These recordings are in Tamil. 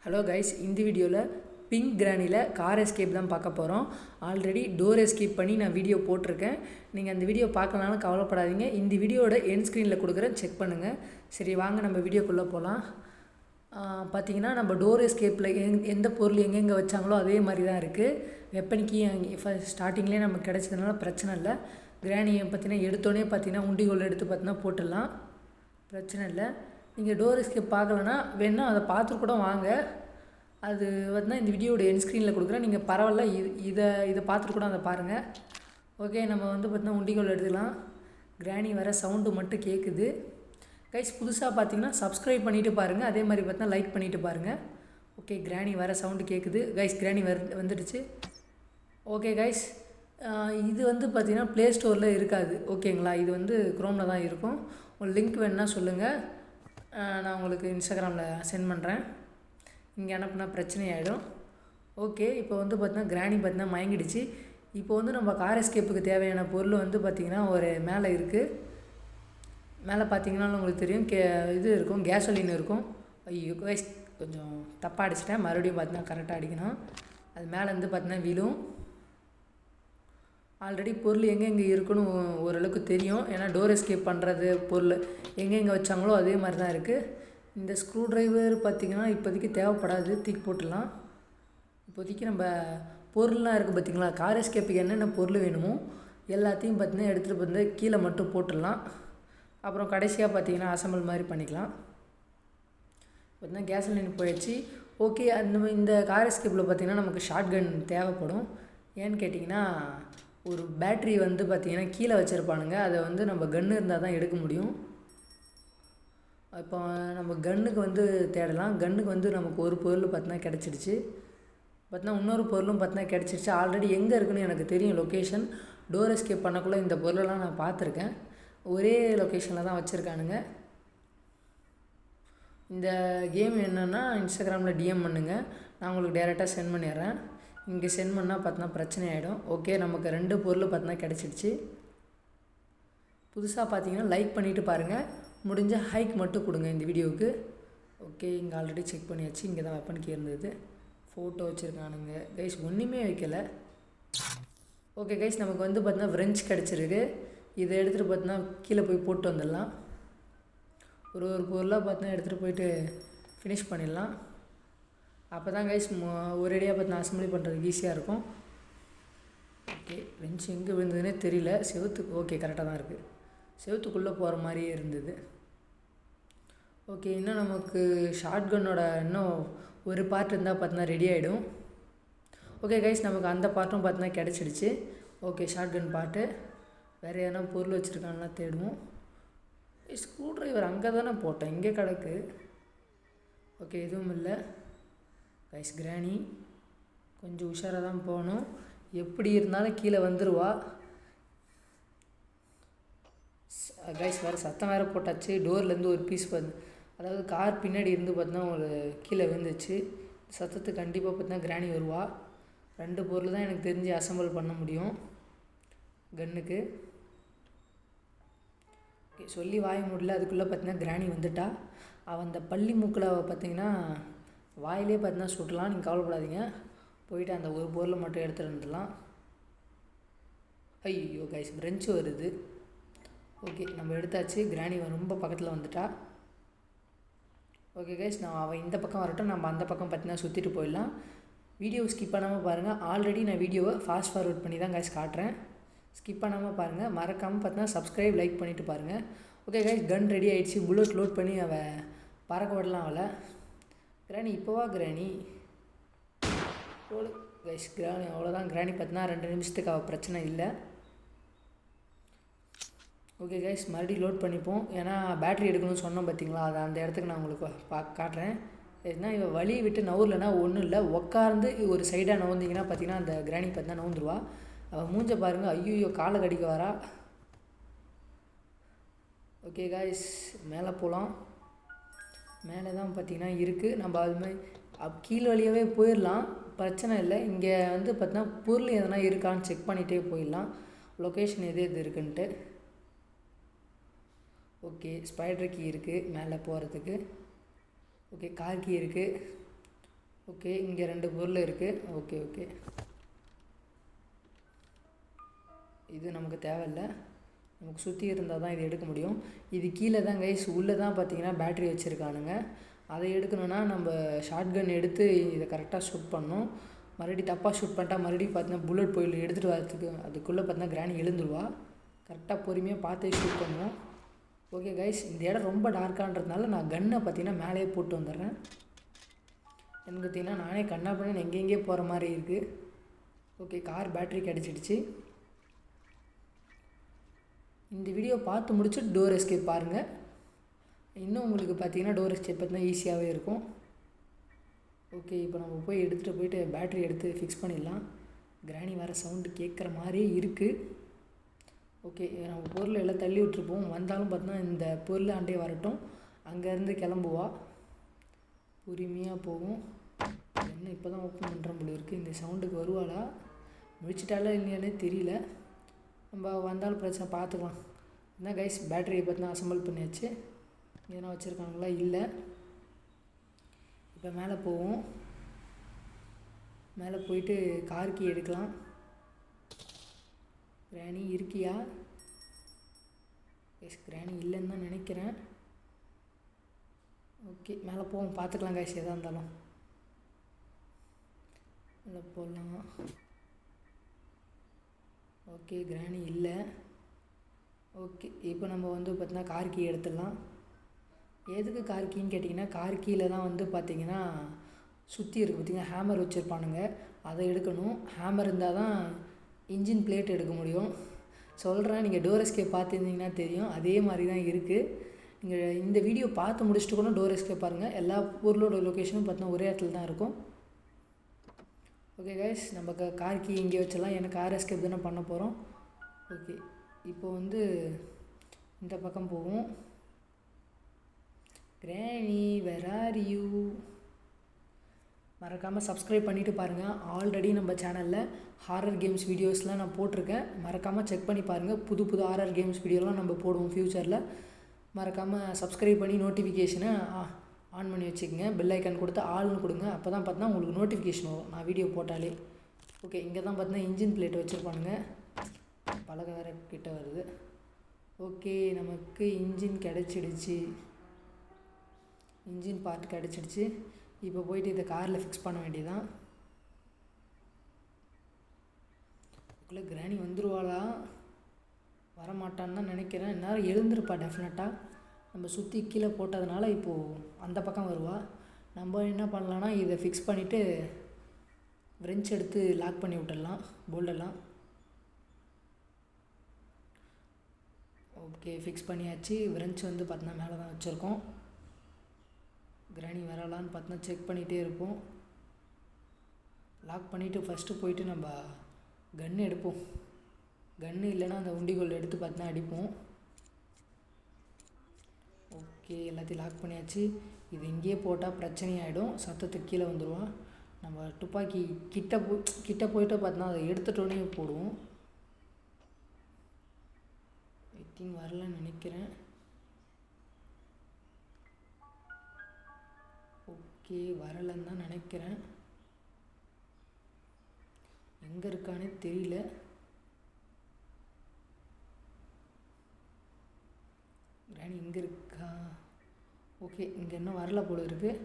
ஹலோ கைஸ், இந்த வீடியோவில் பிங்க் கிரானியில் கார் எஸ்கேப் தான் பார்க்க போகிறோம். ஆல்ரெடி டோர் எஸ்கேப் பண்ணி நான் வீடியோ போட்டிருக்கேன். நீங்கள் அந்த வீடியோ பார்க்கலனாலும் கவலைப்படாதீங்க. இந்த வீடியோட எண்ட் ஸ்க்ரீனில் கொடுக்குறேன், செக் பண்ணுங்கள். சரி, வாங்க நம்ம வீடியோக்குள்ளே போகலாம். பார்த்தீங்கன்னா நம்ம டோர் எஸ்கேப்பில் எந்த பொருள் எங்கெங்கே வச்சாங்களோ அதே மாதிரி தான் இருக்குது. வெப்பனிக்கு ஸ்டார்டிங்லேயே நமக்கு கிடச்சதுனால பிரச்சனை இல்லை. கிரானியை பார்த்தீங்கன்னா எடுத்தோடனே பார்த்தீங்கன்னா உண்டிகோல் எடுத்து பார்த்தீங்கன்னா போட்டுடலாம், பிரச்சனை இல்லை. நீங்கள் டோர் எஸ்கேப் பார்க்கலன்னா வேணால் அதை பார்த்துட்டு கூட வாங்க. அது வந்து இந்த வீடியோட எண்ட் ஸ்க்ரீனில் கொடுக்குறேன். நீங்கள் பரவாயில்ல, இதை பார்த்துட்டு கூட அதை பாருங்கள். ஓகே, நம்ம வந்து பார்த்தீங்கன்னா உண்டிகோல் எடுத்துக்கலாம். கிரானி வர சவுண்டு மட்டும் கேட்குது. கைஸ், புதுசாக பார்த்தீங்கன்னா சப்ஸ்கிரைப் பண்ணிவிட்டு பாருங்கள். அதே மாதிரி பார்த்தீங்கன்னா லைக் பண்ணிவிட்டு பாருங்கள். ஓகே, கிரானி வர சவுண்டு கேட்குது. கைஸ், கிரானி வந்துடுச்சு. ஓகே கைஸ், இது வந்து பார்த்திங்கன்னா ப்ளே ஸ்டோரில் இருக்காது, ஓகேங்களா? இது வந்து க்ரோமில் தான் இருக்கும். உங்களுக்கு லிங்க் வேணுன்னா சொல்லுங்கள், நான் உங்களுக்கு இன்ஸ்டாகிராமில் சென்ட் பண்ணுறேன். இங்கே அனுப்புனா பிரச்சனை ஆகிடும். ஓகே, இப்போ வந்து பார்த்தீங்கன்னா கிரானி பார்த்தீங்கன்னா மயங்கிடுச்சு. இப்போ வந்து நம்ம கார் எஸ்கேப்புக்கு தேவையான பொருள் வந்து பார்த்திங்கன்னா ஒரு மேலே இருக்குது. மேலே பார்த்தீங்கன்னா உங்களுக்கு தெரியும், இது இருக்கும், கேசோலின் இருக்கும். ஐயோ கைஸ், கொஞ்சம் தப்பாக அடிச்சிட்டேன். மறுபடியும் பார்த்தீங்கன்னா கரெக்டாக அடிக்கணும். அது மேலே வந்து பார்த்தீங்கன்னா விழும். ஆல்ரெடி பொருள் எங்கெங்கே இருக்குன்னு ஓரளவுக்கு தெரியும். ஏன்னா டோர் எஸ்கேப் பண்ணுறது பொருள் எங்கெங்கே வச்சாங்களோ அதே மாதிரி தான் இருக்குது. இந்த ஸ்க்ரூ ட்ரைவர் பார்த்திங்கன்னா இப்போதைக்கு தேவைப்படாது, தூக்கி போட்டுடலாம். இப்போதைக்கு நம்ம பொருள்லாம் இருக்குது பார்த்திங்களா, கார் எஸ்கேப்புக்கு என்னென்ன பொருள் வேணுமோ எல்லாத்தையும் பார்த்திங்கன்னா எடுத்துகிட்டு வந்து கீழே மட்டும் போட்டுடலாம். அப்புறம் கடைசியாக பார்த்திங்கன்னா அசம்பிள் மாதிரி பண்ணிக்கலாம். பார்த்திங்கன்னா கேஸ்லைன் போயிடுச்சு. ஓகே, இந்த கார் எஸ்கேப்பில் பார்த்திங்கன்னா நமக்கு ஷார்ட் கன் தேவைப்படும். ஏன்னு கேட்டிங்கன்னா ஒரு பேட்ரி வந்து பார்த்திங்கன்னா கீழே வச்சுருப்பானுங்க. அதை வந்து நம்ம கன்று இருந்தால் தான் எடுக்க முடியும். இப்போ நம்ம கன்னுக்கு வந்து தேடலாம். கன்னுக்கு வந்து நமக்கு ஒரு பொருள் பார்த்தீங்கன்னா கிடச்சிடுச்சு. பார்த்தீங்கன்னா இன்னொரு பொருளும் பார்த்தீங்கன்னா கிடச்சிருச்சு. ஆல்ரெடி எங்கே இருக்குன்னு எனக்கு தெரியும் லொக்கேஷன். டோர் எஸ்கேப் பண்ணக்குள்ளே இந்த பொருளெல்லாம் நான் பார்த்துருக்கேன். ஒரே லொக்கேஷனில் தான் வச்சுருக்கானுங்க. இந்த கேம் என்னென்னா இன்ஸ்டாகிராமில் டிஎம் பண்ணுங்கள், நான் உங்களுக்கு டேரெக்டாக சென்ட் பண்ணிடுறேன். இங்கே சென்ட் பண்ணால் பார்த்தீங்கன்னா பிரச்சனை ஆகிடும். ஓகே, நமக்கு 2 பொருள் பார்த்தீங்கன்னா கிடச்சிடுச்சு. புதுசாக பார்த்தீங்கன்னா லைக் பண்ணிவிட்டு பாருங்கள், முடிஞ்ச ஹைக் மட்டும் கொடுங்க இந்த வீடியோவுக்கு. ஓகே, இங்கே ஆல்ரெடி செக் பண்ணியாச்சு. இங்கே தான் வெப்பனுக்கு இருந்தது. ஃபோட்டோ வச்சுருக்கானுங்க. கைஸ், ஒன்றுமே வைக்கலை. ஓகே கைஸ், நமக்கு வந்து பார்த்தீங்கன்னா ஃப்ரெஞ்ச் கிடச்சிருக்கு. இதை எடுத்துகிட்டு பார்த்தீங்கன்னா கீழே போய் போட்டு வந்துடலாம். ஒரு பொருளாக பார்த்தீங்கன்னா எடுத்துகிட்டு போயிட்டு ஃபினிஷ் பண்ணிடலாம். அப்போ தான் கைஸ் ஒரேடியாக பார்த்தீங்கன்னா அசம்பிளி பண்ணுறதுக்கு ஈஸியாக இருக்கும். ஓகே, ஃப்ரெஞ்ச் எங்கே விழுந்ததுன்னே தெரியல. செவத்துக்கு ஓகே கரெக்டாக தான் இருக்குது. செவத்துக்குள்ளே போகிற மாதிரியே இருந்தது. ஓகே, இன்னும் நமக்கு ஷார்ட் கன்னோட இன்னும் ஒரு பார்ட் இருந்தால் பார்த்தீங்கன்னா ரெடி ஆகிடும். ஓகே கைஸ், நமக்கு அந்த பார்ட்டும் பார்த்தீங்கன்னா கிடச்சிடுச்சு. Okay, shotgun part. வேறு எதனா பொருள் வச்சுருக்காங்கன்னா தேடுவோம். ஸ்க்ரூ ட்ரைவர் அங்கே தானே போட்டேன், இங்கே கிடக்கு. ஓகே, எதுவும் இல்லை. கைஸ், கிரானி கொஞ்சம் உஷாராக தான் போகணும். எப்படி இருந்தாலும் கீழே வந்துடுவா. கைஸ், வேறு சத்தம் வேறு போட்டாச்சு. டோர்லேருந்து ஒரு பீஸ் அதாவது கார் பின்னாடி இருந்து பார்த்தீங்கன்னா ஒரு கீழே விழுந்துச்சு. சத்தத்துக்கு கண்டிப்பாக பார்த்தீங்கன்னா கிரானி வருவா. 2 பொருள் தான் எனக்கு தெரிஞ்சு அசம்பிள் பண்ண முடியும் கன்னுக்கு. ஓகே, சொல்லி வாய முடியல, அதுக்குள்ளே பார்த்தீங்கன்னா கிரானி வந்துட்டா. அவன் அந்த பள்ளி மூக்கில் பார்த்திங்கன்னா வாயிலே பார்த்தீங்கன்னா சுட்டலாம். நீங்கள் கவலைப்படாதீங்க, போயிட்டு அந்த ஒரு பொருளை மட்டும் எடுத்துகிட்டு வந்துடலாம். ஐயோ கைஸ், ஃப்ரெஞ்சு வருது. ஓகே, நம்ம எடுத்தாச்சு. கிரானி ரொம்ப பக்கத்தில் வந்துட்டா. ஓகே கைஸ், அவன் இந்த பக்கம் வரட்டும், நம்ம அந்த பக்கம் பார்த்தீங்கன்னா சுற்றிட்டு போயிடலாம். வீடியோ ஸ்கிப் பண்ணாமல் பாருங்கள். ஆல்ரெடி நான் வீடியோவை ஃபாஸ்ட் ஃபார்வர்ட் பண்ணி தான் கைஸ் காட்டுறேன். ஸ்கிப் பண்ணாமல் பாருங்கள். மறக்காமல் பார்த்தீங்கன்னா சப்ஸ்கிரைப், லைக் பண்ணிவிட்டு பாருங்கள். ஓகே கைஸ், கன் ரெடி ஆகிடுச்சு. புல்லட் லோட் பண்ணி அவள் பறக்க விடலாம். அவளை கிரானி இப்போவா கிரானி ஓடு கைஸ். கிரானி அவ்வளோதான். கிரானி பார்த்தீங்கன்னா 2 நிமிஷத்துக்கு அவள் பிரச்சனை இல்லை. ஓகே கைஸ், மறுபடியும் லோட் பண்ணிப்போம். ஏன்னா பேட்ரி எடுக்கணும்னு சொன்னோம் பார்த்தீங்களா, அதை அந்த இடத்துக்கு நான் உங்களுக்கு காட்டுறேன். ஏன்னா இவள் வழி விட்டு நவுர்லன்னா ஒன்றும் இல்லை, உட்கார்ந்து ஒரு சைடாக நவுந்திங்கன்னா பார்த்தீங்கன்னா அந்த கிரானி பார்த்தீங்கன்னா நவுந்துருவா. அவள் மூஞ்ச பாருங்கள். ஐயோ, காலை கடிக்க வரா. ஓகே கைஸ், மேலே போகலாம். மேலே தான் பார்த்திங்கன்னா இருக்குது. நம்ம அது மாதிரி கீழ் வழியாகவே போயிடலாம், பிரச்சனை இல்லை. இங்கே வந்து பார்த்தீங்கன்னா பொருள் எதனா இருக்கான்னு செக் பண்ணிகிட்டே போயிடலாம், லொக்கேஷன் எது இருக்குன்ட்டு. ஓகே, ஸ்பைடர் கீ இருக்குது மேலே போகிறதுக்கு. ஓகே, கார் கீ இருக்குது. ஓகே, இங்கே 2 பொருள் இருக்குது. ஓகே ஓகே, இது நமக்கு தேவையில்லை. நமக்கு சுற்றி இருந்தால் தான் இது எடுக்க முடியும். இது கீழே தான் கைஸ், உள்ளே தான் பார்த்தீங்கன்னா பேட்ரி வச்சுருக்கானுங்க. அதை எடுக்கணுன்னா நம்ம ஷார்ட் கன் எடுத்து இதை கரெக்டாக ஷூட் பண்ணணும். மறுபடியும் தப்பாக ஷூட் பண்ணிட்டா மறுபடியும் பார்த்தீங்கன்னா புல்லட் போயில் எடுத்துகிட்டு வரதுக்கு அதுக்குள்ளே பார்த்தீங்கன்னா கிராணி எழுந்துருவா. கரெக்டாக பொறுமையாக பார்த்து ஷூட் பண்ணுவோம். ஓகே கைஸ், இந்த இடம் ரொம்ப டார்க்கான்றதுனால நான் கன்னை பார்த்தீங்கன்னா மேலேயே போட்டு வந்துடுறேன். எனக்கு பார்த்தீங்கன்னா நானே கண்ணா பண்ணி எங்கெங்கே போகிற மாதிரி இருக்குது. ஓகே, கார் பேட்ரி கிடச்சிடுச்சு. இந்த வீடியோ பார்த்து முடிச்சுட்டு டோர் எஸ்கேப் பாருங்கள். இன்னும் உங்களுக்கு பார்த்தீங்கன்னா டோர் எஸ்கேப் பார்த்தீங்கன்னா ஈஸியாகவே இருக்கும். ஓகே, இப்போ நம்ம போய் எடுத்துகிட்டு போயிட்டு பேட்ரி எடுத்து ஃபிக்ஸ் பண்ணிடலாம். கிராணி வர சவுண்டு கேட்குற மாதிரியே இருக்குது. ஓகே, நம்ம பொருள் எல்லாம் தள்ளி விட்டுருப்போம். வந்தாலும் பார்த்தீங்கன்னா இந்த பொருள் ஆண்டே வரட்டும். அங்கேருந்து கிளம்புவா. பொறுமையாக போகும். என்ன இப்போ தான் ஓப்பன் பண்ணுற போல இருக்குது. இந்த சவுண்டுக்கு வருவாளா, முடிச்சிட்டாலா இல்லையானே தெரியல. நம்ம வந்தாலும் பிரச்சனை பார்த்துக்கலாம். என்ன கைஸ், பேட்டரியை பார்த்தீங்கன்னா அசம்பிள் பண்ணியாச்சு. எதனா வச்சுருக்காங்களா? இல்லை. இப்போ மேலே போவோம். மேலே போயிட்டு கார் கீ எடுக்கலாம். கிராணி இருக்கியா? கைஸ், கிராணி இல்லைன்னு தான் நினைக்கிறேன். ஓகே, மேலே போவோம், பார்த்துக்கலாம் கைஸ். எதாக இருந்தாலும் மேலே போடலாம். ஓகே, கிராணி இல்லை. ஓகே, இப்போ நம்ம வந்து பார்த்தீங்கன்னா கார் கீ எடுத்துடலாம். எதுக்கு கார் கீன்னு கேட்டிங்கன்னா, கார் கீழே தான் வந்து பார்த்திங்கன்னா சுற்றி இருக்குது பார்த்திங்கன்னா ஹேமர் வச்சுருப்பானுங்க. அதை எடுக்கணும். ஹேமர் இருந்தால் தான் இன்ஜின் பிளேட் எடுக்க முடியும். சொல்கிறேன், நீங்கள் டோர் எஸ்கேப் பார்த்துருந்தீங்கன்னா தெரியும். அதே மாதிரி தான் இருக்குது. நீங்கள் இந்த வீடியோ பார்த்து முடிச்சுட்டு கூட டோர் எஸ்கேப் பாருங்கள். எல்லா பொருளோட லொக்கேஷனும் பார்த்தீங்கன்னா ஒரே இடத்துல தான் இருக்கும். ஓகே கைஸ், நம்ம கார் கீ இங்கே வச்சிடலாம். எனக்கு கார் எஸ்கேப் தானே பண்ண போகிறோம். ஓகே, இப்போ வந்து இந்த பக்கம் போவோம். கிராணி, வேர் ஆர் யூ? மறக்காமல் சப்ஸ்கிரைப் பண்ணிவிட்டு பாருங்கள். ஆல்ரெடி நம்ம சேனலில் ஹாரர் கேம்ஸ் வீடியோஸ்லாம் நான் போட்டிருக்கேன். மறக்காமல் செக் பண்ணி பாருங்கள். புது புது ஹாரர் கேம்ஸ் வீடியோலாம் நம்ம போடுவோம் ஃப்யூச்சரில். மறக்காமல் சப்ஸ்கிரைப் பண்ணி நோட்டிஃபிகேஷனை ஆன் பண்ணி வச்சுக்கோங்க. பெல் ஐக்கான் கொடுத்து ஆள்னு கொடுங்க. அப்போ தான் பார்த்தீங்கன்னா உங்களுக்கு நோட்டிஃபிகேஷன் வரும் நான் வீடியோ போட்டாலே. ஓகே, இங்கே தான் பார்த்தீங்கன்னா இன்ஜின் பிளேட் வச்சுருப்பானுங்க. பலகை வேறு கிட்ட வருது. ஓகே, நமக்கு இன்ஜின் கிடச்சிடுச்சு. இன்ஜின் பார்ட் கிடச்சிடுச்சு. இப்போ போயிட்டு இதை காரில் ஃபிக்ஸ் பண்ண வேண்டியதான். அதுக்குள்ளே கிராணி வந்துடுவாளா? வரமாட்டான்னு தான் நினைக்கிறேன். இந்நேரம் எழுந்திருப்பா டெஃபினட்டாக. நம்ம சுற்றி கீழே போட்டதுனால இப்போது அந்த பக்கம் வருவா. நம்ம என்ன பண்ணலான்னா இதை ஃபிக்ஸ் பண்ணிவிட்டு விரெஞ்ச் எடுத்து லாக் பண்ணி விட்டுடலாம் போல்டெல்லாம். ஓகே, ஃபிக்ஸ் பண்ணியாச்சு. விரெஞ்ச் வந்து பார்த்தீங்கன்னா மேலே தான் வச்சுருக்கோம். கிராணி வரலான்னு பார்த்தீங்கன்னா செக் பண்ணிகிட்டே இருப்போம். லாக் பண்ணிவிட்டு ஃபஸ்ட்டு போயிட்டு நம்ம கன்று எடுப்போம். கன்று இல்லைன்னா அந்த உண்டிகோல் எடுத்து பார்த்தீங்கன்னா அடிப்போம். ஓகே, எல்லாத்தையும் லாக் பண்ணியாச்சு. இது இங்கேயே போட்டால் பிரச்சனையாகிடும். சத்தத்துக்கு கீழே வந்துடுவான். நம்ம துப்பாக்கி கிட்ட போயிட்டு பார்த்தோன்னா அதை எடுத்துட்டோன்னே போடுவோம். வெயிட்டிங் வரலன்னு நினைக்கிறேன். ஓகே, வரலன்னு தான் நினைக்கிறேன். எங்கே இருக்கானே தெரியல. கிராணி இங்கே இருக்கா? ஓகே, இங்கே இன்னும் வரல போல இருக்குது.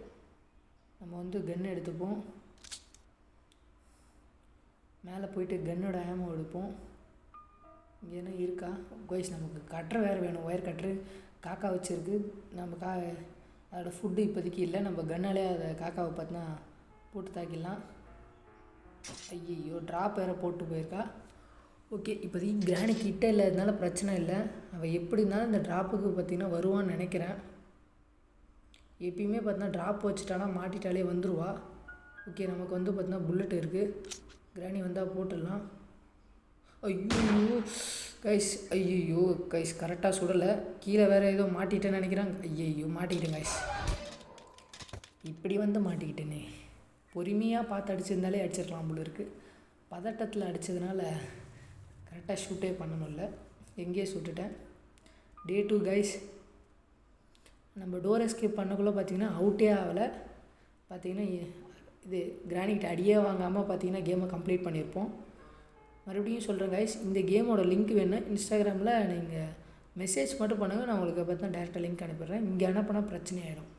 நம்ம வந்து கன்று எடுத்துப்போம். மேலே போயிட்டு கன்னோட ஆமோ எடுப்போம். இங்கே என்ன இருக்கா? கோயிஸ், நமக்கு கட்டுற வேறு வேணும். ஒயர் கட்டுரு காக்கா வச்சுருக்கு. நம்ம அதோடய ஃபுட்டு இப்போதைக்கு இல்லை. நம்ம கன்னாலே அதை காக்காவை பார்த்தினா போட்டு தாக்கிடலாம். ஐயோ, ட்ராப் வேறு போட்டு போயிருக்கா. ஓகே, இப்போதைக்கு கிராணி கிட்ட இல்லாததுனால பிரச்சனை இல்லை. அவள் எப்படி இருந்தாலும் இந்த ட்ராப்புக்கு பார்த்திங்கன்னா வருவான்னு நினைக்கிறேன். எப்பயுமே பார்த்தீங்கன்னா ட்ராப் வச்சுட்டானா மாட்டிட்டாலே வந்துடுவா. ஓகே, நமக்கு வந்து பார்த்திங்கன்னா புல்லட் இருக்குது. கிராணி வந்தால் போட்டுடலாம். ஐயோ கைஸ், ஐயோ கைஸ், கரெக்டாக சுடலை. கீழே வேறு ஏதோ மாட்டிட்டேன்னு நினைக்கிறாங்க. ஐயோ, மாட்டிக்கிட்டேன் கைஸ். இப்படி வந்து மாட்டிக்கிட்டேனே. பொறுமையாக பார்த்து அடிச்சிருந்தாலே அடிச்சிருக்கலாம் போல இருக்குது. பதட்டத்தில் அடித்ததுனால கரெக்டாக ஷூட்டே பண்ணணும்ல. எங்கேயே சுட்டுட்டேன். டே 2 கைஸ். நம்ம டோர் எஸ்கேப் பண்ணக்குள்ளே பார்த்திங்கன்னா அவுட்டே ஆகலை. பார்த்திங்கன்னா இது கிரானிகிட்ட அடியே வாங்காமல் பார்த்தீங்கன்னா கேமை கம்ப்ளீட் பண்ணியிருப்போம். மறுபடியும் சொல்கிறேன் கைஸ், இந்த கேமோட லிங்க் வேணும் இன்ஸ்டாகிராமில் நீங்கள் மெசேஜ் மட்டும் பண்ணுங்கள், நான் உங்களுக்கு பார்த்தா டேரெக்டாக லிங்க் அனுப்பிடுறேன். இங்கே அனுப்பினா பிரச்சனை ஆகிடும்.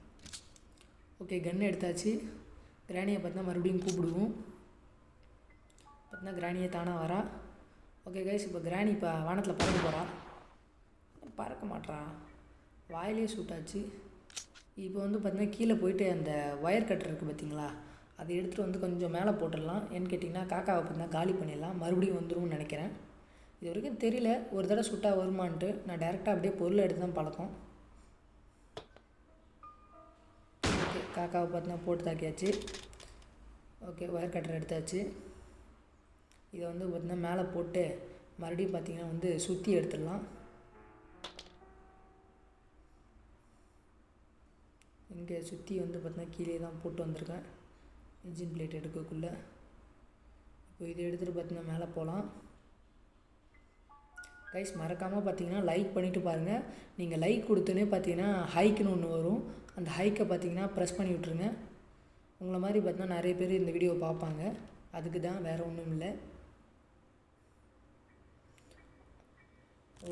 ஓகே, கன் எடுத்தாச்சு. கிராணியை பார்த்தா மறுபடியும் கூப்பிடுவோம். பார்த்தா கிராணியை தானாக வரா. ஓகே கைஸ், இப்போ கிராணி இப்போ வானத்தில் பறக்க போகிறா. பறக்க மாட்றா, வாயிலே சூட்டாச்சு. இப்போ வந்து பார்த்தீங்கன்னா கீழே போயிட்டு அந்த ஒயர் கட்டர் இருக்குது பார்த்தீங்களா, அதை எடுத்துகிட்டு வந்து கொஞ்சம் மேலே போட்டுடலாம். ஏன்னு கேட்டிங்கன்னா காக்காவை பார்த்தீங்கன்னா காலி பண்ணிடலாம், மறுபடியும் வந்துரும்னு நினைக்கிறேன். இது வரைக்கும் தெரியல ஒரு தடவை சுட்டா வருமான்ட்டு. நான் டேரெக்டாக அப்படியே பொருளை எடுத்து தான் பழக்கம். ஓகே, காக்காவை பார்த்தீங்கன்னா போட்டு தாக்கியாச்சு. ஓகே, ஒயர் கட்டர் எடுத்தாச்சு. இதை வந்து பார்த்தீங்கன்னா மேலே போட்டு மறுபடியும் பார்த்தீங்கன்னா வந்து சுற்றி எடுத்துடலாம். இங்கே சுற்றி வந்து பார்த்தீங்கன்னா கீழே தான் போட்டு வந்திருக்கேன் இன்ஜின் பிளேட் எடுக்கக்குள்ளே. இப்போ இதை எடுத்துகிட்டு பார்த்தீங்கன்னா மேலே போகலாம். கைஸ், மறக்காமல் பார்த்தீங்கன்னா லைக் பண்ணிவிட்டு பாருங்கள். நீங்கள் லைக் கொடுத்தோன்னே பார்த்தீங்கன்னா ஹைக்குன்னு ஒன்று வரும், அந்த ஹைக்கை பார்த்தீங்கன்னா ப்ரெஸ் பண்ணி விட்ருங்க. உங்களை மாதிரி பார்த்தீங்கன்னா நிறைய பேர் இந்த வீடியோவை பார்ப்பாங்க, அதுக்கு தான், வேறு ஒன்றும் இல்லை.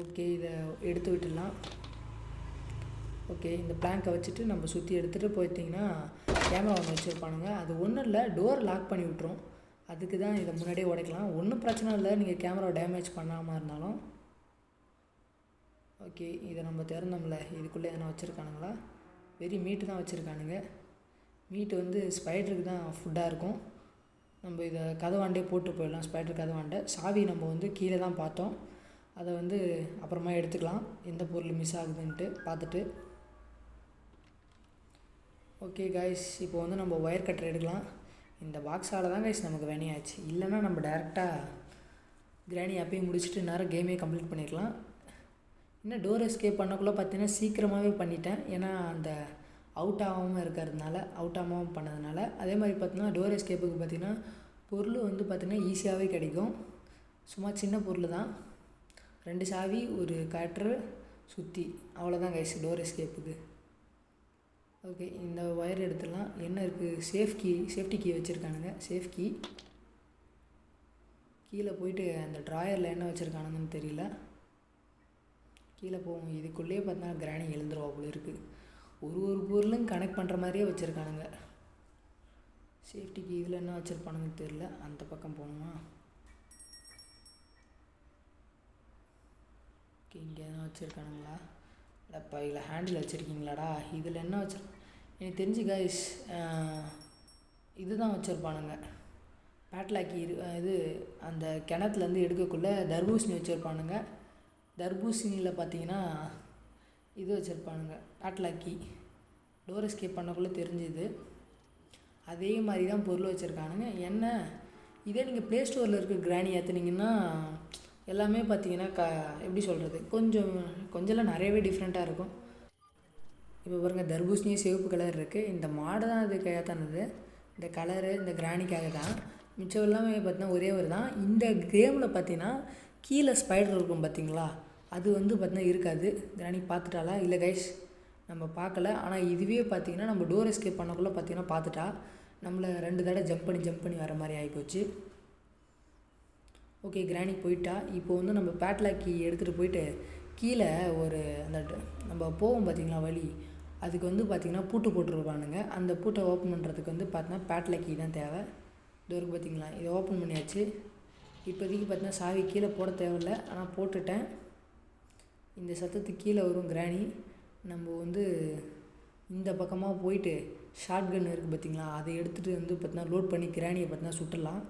ஓகே, இதை எடுத்து விட்டுடலாம். ஓகே, இந்த பிளாங்கை வச்சுட்டு நம்ம சுற்றி எடுத்துகிட்டு போயிட்டிங்கன்னா கேமரா ஒன்று வச்சுருப்பானுங்க. அது ஒன்றும் இல்லை, டோர் லாக் பண்ணி விட்ரும். அதுக்கு தான் இதை முன்னாடியே உடைக்கலாம். ஒன்றும் பிரச்சனை இல்லை, நீங்கள் கேமரா டேமேஜ் பண்ணாமல் இருந்தாலும். ஓகே, இதை நம்ம திறந்தோம்ல, இதுக்குள்ளே எதனா வச்சுருக்கானுங்களா? வெறும் மீட்டு தான் வச்சுருக்கானுங்க. மீட்டு வந்து ஸ்பைடருக்கு தான் ஃபுட்டாக இருக்கும். நம்ம இதை கதவாண்டே போட்டு போயிடலாம். ஸ்பைடர் கதவாண்டை சாவி நம்ம வந்து கீழே தான் பார்த்தோம், அதை வந்து அப்புறமா எடுத்துக்கலாம், எந்த பொருள் மிஸ் ஆகுதுன்ட்டு பார்த்துட்டு. ஓகே கைஸ், இப்போ வந்து நம்ம ஒயர் கட்டர் எடுக்கலாம். இந்த பாக்ஸால் தான் கைஸ் நமக்கு வேணையாச்சு, இல்லைன்னா நம்ம டேரெக்டாக கிராணி அப்பயும் முடிச்சுட்டு நேரம் கேமே கம்ப்ளீட் பண்ணிடலாம். இன்னும் டோர் எஸ்கேப் பண்ணக்குள்ளே பார்த்தீங்கன்னா சீக்கிரமாகவே பண்ணிட்டேன், ஏன்னா அந்த அவுட் ஆகாமல் இருக்கிறதுனால, அவுட் ஆகாமல் பண்ணதுனால. அதே மாதிரி பார்த்தீங்கன்னா டோர் எஸ்கேப்புக்கு பார்த்திங்கன்னா பொருள் வந்து பார்த்திங்கன்னா ஈஸியாகவே கிடைக்கும். சும்மா சின்ன பொருள் தான், 2 சாவி, ஒரு கட்டரு, சுற்றி, அவ்வளோதான் கைஸ் டோர் எஸ்கேப்புக்கு. ஓகே, இந்த ஒயர் எடுத்துடலாம். என்ன இருக்குது, சேஃப்டி கீ வச்சுருக்கானுங்க. சேஃப் கீ கீழே போயிட்டு அந்த ட்ராயரில் என்ன வச்சுருக்கானுங்கன்னு தெரியல, கீழே போவோம். இதுக்குள்ளேயே பார்த்தா கிராணி எழுந்துருவா போல இருக்குது. ஒரு பொருளும் கனெக்ட் பண்ணுற மாதிரியே வச்சுருக்கானுங்க. சேஃப்டி கீ இதில் என்ன வச்சுருப்பானுங்கன்னு தெரியல. அந்த பக்கம் போகணுமா? ஓகே, இங்கே எதனா வச்சுருக்கானுங்களா? இல்லைப்பா, இதில் ஹேண்டில் வச்சுருக்கீங்களாடா? இதில் என்ன எனக்கு தெரிஞ்சு கைஸ் இதுதான் வச்சுருப்பானுங்க, பேட்லாக்கி. இது அந்த கிணத்துலேருந்து எடுக்கக்குள்ளே தர்பூசணி வச்சுருப்பானுங்க. தர்பூசணியில் பார்த்தீங்கன்னா இது வச்சுருப்பானுங்க, பேட்லாக்கி. டோர் எஸ்கேப் பண்ணக்குள்ளே தெரிஞ்சுது. அதே மாதிரி தான் பொருள் வச்சுருக்கானுங்க. என்ன இதே நீங்கள் ப்ளே ஸ்டோரில் இருக்க கிராணி ஏற்றுனீங்கன்னா எல்லாமே பார்த்தீங்கன்னா எப்படி சொல்கிறது, கொஞ்சம் நிறையவே டிஃப்ரெண்ட்டாக இருக்கும். இப்போ பாருங்கள், தர்பூசணியே சிவப்பு கலர் இருக்குது. இந்த மாடு தான் அதுக்கு ஏற்றானது, இந்த கலரு இந்த கிராணிக்காக தான். மிச்சம் எல்லாமே பார்த்தீங்கன்னா ஒரே ஒரு தான். இந்த கேமில் பார்த்தீங்கன்னா கீழே ஸ்பைடர் இருக்கும் பார்த்தீங்களா, அது வந்து பார்த்தீங்கன்னா இருக்காது. கிராணி பார்த்துட்டாலா? இல்லை கைஸ், நம்ம பார்க்கல. ஆனால் இதுவே பார்த்தீங்கன்னா நம்ம டோர் எஸ்கேப் பண்ணக்குள்ளே பார்த்தீங்கன்னா பார்த்துட்டா, நம்மளை 2 தடவை ஜம்ப் பண்ணி வர மாதிரி ஆகிப்போச்சு. ஓகே, கிராணி போயிட்டா. இப்போ வந்து நம்ம பேட்லாக்கி எடுத்துகிட்டு போயிட்டு கீழே ஒரு அந்த நம்ம போவோம் பார்த்தீங்களா வழி, அதுக்கு வந்து பார்த்திங்கன்னா பூட்டு போட்டுருப்பானுங்க. அந்த பூட்டை ஓப்பன் பண்ணுறதுக்கு வந்து பார்த்தீங்கன்னா பேட்லாக்கி தான் தேவை. டோருக்கு பார்த்திங்களா, இதை ஓப்பன் பண்ணியாச்சு. இப்போதைக்கு பார்த்தீங்கன்னா சாவி கீழே போட தேவையில்லை, ஆனால் போட்டுட்டேன். இந்த சத்தத்துக்கு கீழே வரும் கிராணி. நம்ம வந்து இந்த பக்கமாக போயிட்டு ஷார்ட் கன் இருக்குது பார்த்திங்களா, அதை எடுத்துகிட்டு வந்து பார்த்தீங்கன்னா லோட் பண்ணி கிராணியை பார்த்தீங்கன்னா சுட்டுடலாம்.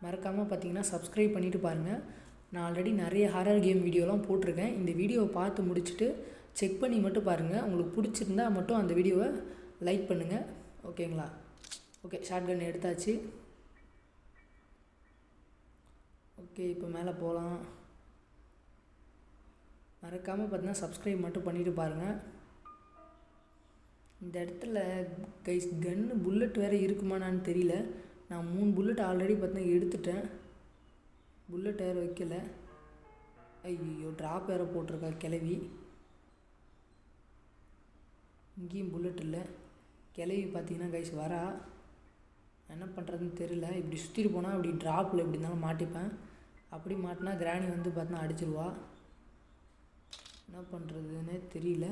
மறக்காமல் பார்த்தீங்கன்னா சப்ஸ்கிரைப் பண்ணிவிட்டு பாருங்கள். நான் ஆல்ரெடி நிறைய ஹாரர் கேம் வீடியோலாம் போட்டிருக்கேன். இந்த வீடியோவை பார்த்து முடிச்சுட்டு செக் பண்ணி மட்டும் பாருங்கள். உங்களுக்கு பிடிச்சிருந்தா மட்டும் அந்த வீடியோவை லைக் பண்ணுங்கள், ஓகேங்களா? ஓகே, ஷார்ட் கன் எடுத்தாச்சு. ஓகே, இப்போ மேலே போகலாம். மறக்காமல் பார்த்தீங்கன்னா சப்ஸ்கிரைப் மட்டும் பண்ணிவிட்டு பாருங்கள். இந்த இடத்துல கைஸ் கன்று புல்லட் வேறு இருக்குமானான்னு தெரியல. நான் 3 புல்லட் ஆல்ரெடி பார்த்தீங்கன்னா எடுத்துட்டேன், புல்லட் வேறு வைக்கல. ஐயோ, ட்ராப் வேறு போட்டிருக்கா கிளவி. இங்கேயும் புல்லட் இல்லை. கிளவி பார்த்தீங்கன்னா கைஸ் வரா. என்ன பண்ணுறதுன்னு தெரியல. இப்படி சுற்றிட்டு போனால் இப்படி ட்ராப்பில் எப்படி இருந்தாலும் மாட்டிப்பேன். அப்படி மாட்டினா கிராணி வந்து பார்த்தீங்கன்னா அடிச்சிருவா. என்ன பண்ணுறதுன்னே தெரியல.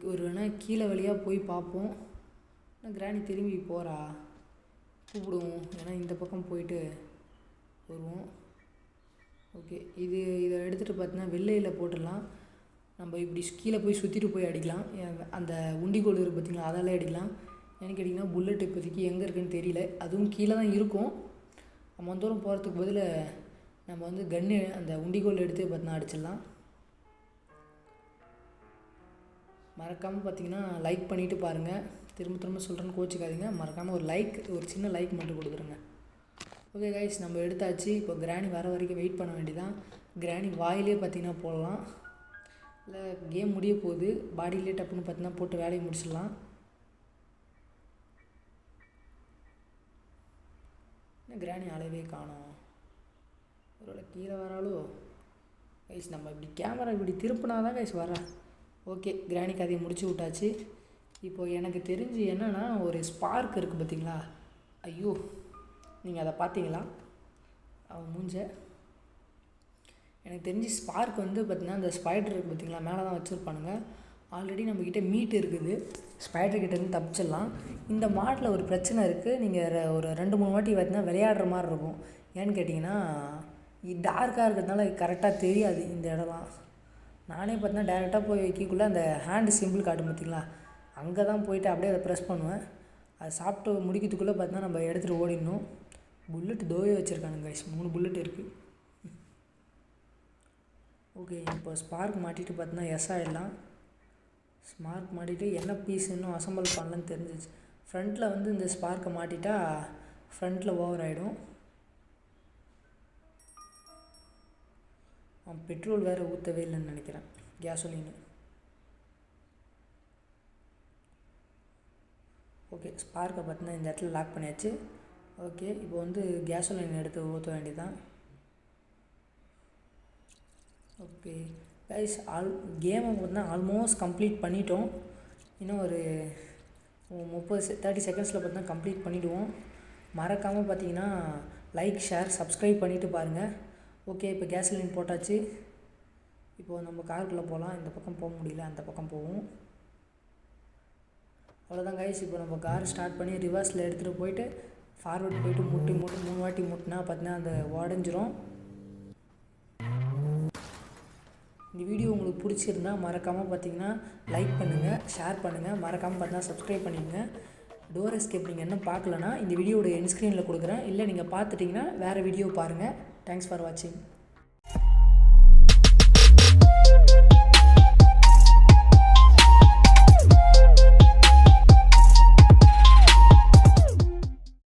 ஒரு வேணால் கீழே வழியாக போய் பார்ப்போம். ஆனால் கிராணி திரும்பி போகிறா. கூப்பிடுவோம். ஏன்னா இந்த பக்கம் போயிட்டு வருவோம். ஓகே, இதை எடுத்துகிட்டு பார்த்தீங்கன்னா வெள்ளையில் போட்டுடலாம். நம்ம இப்படி கீழே போய் சுற்றிட்டு போய் அடிக்கலாம். அந்த உண்டிகோல் இருக்குது பார்த்திங்களா, அதாலே அடிக்கலாம். எனக்கு கேட்டிங்கன்னா புல்லட் இப்போதைக்கு எங்கே இருக்குதுன்னு தெரியல. அதுவும் கீழே தான் இருக்கும். நம்ம தூரம் போகிறதுக்கு பதில் நம்ம வந்து கன்று அந்த உண்டிகோல் எடுத்து பார்த்தீங்கன்னா அடிச்சிடலாம். மறக்காமல் பார்த்திங்கன்னா லைக் பண்ணிவிட்டு பாருங்கள். திரும்ப சொல்கிறேன்னு கோச்சிக்காதீங்க. மறக்காமல் ஒரு சின்ன லைக் மட்டும் கொடுக்குறேங்க. ஓகே கைஸ், நம்ம எடுத்தாச்சு. இப்போ கிராணி வர வரைக்கும் வெயிட் பண்ண வேண்டியதான். கிராணி வாயிலே பார்த்திங்கன்னா போடலாம். இல்லை கேம் முடிய போகுது. பாடியிலே டப்புன்னு பார்த்திங்கன்னா போட்டு வேலையை முடிச்சிடலாம். கிராணி அளவே காணோம். ஒருவேளை கீழே வராலோ கைஸ். நம்ம இப்படி கேமரா இப்படி திருப்பினா தான் கைஸ் வர. ஓகே, கிராணி கதையை முடிச்சு விட்டாச்சு. இப்போது எனக்கு தெரிஞ்சு என்னென்னா ஒரு ஸ்பார்க் இருக்குது பார்த்திங்களா. ஐயோ, நீங்கள் அதை பார்த்தீங்களா அவன் மூஞ்ச? எனக்கு தெரிஞ்சு ஸ்பார்க் வந்து பார்த்திங்கன்னா அந்த ஸ்பைடர் இருக்குது பார்த்திங்களா, மேலே தான் வச்சுருப்பானுங்க. ஆல்ரெடி நம்மக்கிட்ட மீட் இருக்குது. ஸ்பைடர்கிட்டேருந்து தப்பிச்சிடலாம். இந்த மாட்டில் ஒரு பிரச்சனை இருக்குது. நீங்கள் ஒரு 2-3 வாட்டி பார்த்திங்கன்னா விளையாடுற மாதிரி இருக்கும். ஏன்னு கேட்டிங்கன்னா டார்க்காக இருக்கிறதுனால கரெக்டாக தெரியாது இந்த இடம்லாம். நானே பார்த்தீங்கன்னா டேரெக்டாக போய் வைக்கக்குள்ளே அந்த ஹேண்டு சிம்பிள் காட்டும் பார்த்திங்களா, அங்கே தான் போய்ட்டு அப்படியே அதை ப்ரெஸ் பண்ணுவேன். அதை சாப்பிட்டு முடிக்கிறதுக்குள்ளே பார்த்தீங்கன்னா நம்ம எடுத்துகிட்டு ஓடிடணும். புல்லட் தோவே வச்சுருக்கானுங்க கைஸ். 3 புல்லட் இருக்குது. ஓகே, இப்போ ஸ்பார்க் மாட்டிட்டு பார்த்தீங்கன்னா எஸ் ஆகிடலாம். ஸ்பார்க் மாட்டிட்டு என்ன பீஸ் இன்னும் அசம்பிள் பண்ணலன்னு தெரிஞ்சிச்சு. ஃப்ரண்ட்டில் வந்து இந்த ஸ்பார்க்கை மாட்டிட்டா ஃப்ரண்ட்டில் ஓவர் ஆகிடும். பெட்ரோல் வேறு ஊற்றவே இல்லைன்னு நினைக்கிறேன், கேசோலின்னு. ஓகே, ஸ்பார்க்கை பார்த்தீங்கன்னா இந்த இடத்துல லாக் பண்ணியாச்சு. ஓகே, இப்போ வந்து கேசோலின் எடுத்து ஊற்ற வேண்டியதான். ஓகே கைஸ், கேமை பார்த்தீங்கன்னா ஆல்மோஸ்ட் கம்ப்ளீட் பண்ணிட்டோம். இன்னும் ஒரு 30 செகண்ட்ஸில் பார்த்தீங்கன்னா கம்ப்ளீட் பண்ணிவிடுவோம். மறக்காமல் பார்த்தீங்கன்னா லைக், ஷேர், சப்ஸ்கிரைப் பண்ணிவிட்டு பாருங்கள். ஓகே, இப்போ கேசோலின் போட்டாச்சு. இப்போது நம்ம காருக்குள்ளே போகலாம். இந்த பக்கம் போக முடியல, அந்த பக்கம் போவோம். அவ்வளோதான் கைஸ். இப்போ நம்ம கார் ஸ்டார்ட் பண்ணி ரிவர்ஸில் எடுத்துகிட்டு போயிட்டு ஃபார்வர்ட் போயிட்டு முட்டி 3 வாட்டி முட்டினா பார்த்தீங்கன்னா அந்த உடஞ்சிரும். இந்த வீடியோ உங்களுக்கு பிடிச்சிருந்தா மறக்காமல் பார்த்தீங்கன்னா லைக் பண்ணுங்கள், ஷேர் பண்ணுங்கள், மறக்காமல் பார்த்தீங்கன்னா சப்ஸ்கிரைப் பண்ணிடுங்க. டோர் எஸ்கேப் நீங்கள் என்ன பார்க்கலன்னா இந்த வீடியோட எண்ட் ஸ்க்ரீனில் கொடுக்குறேன். இல்லை நீங்கள் பார்த்துட்டிங்கன்னா வேறு வீடியோ பாருங்கள். தேங்க்ஸ் ஃபார் வாட்சிங்.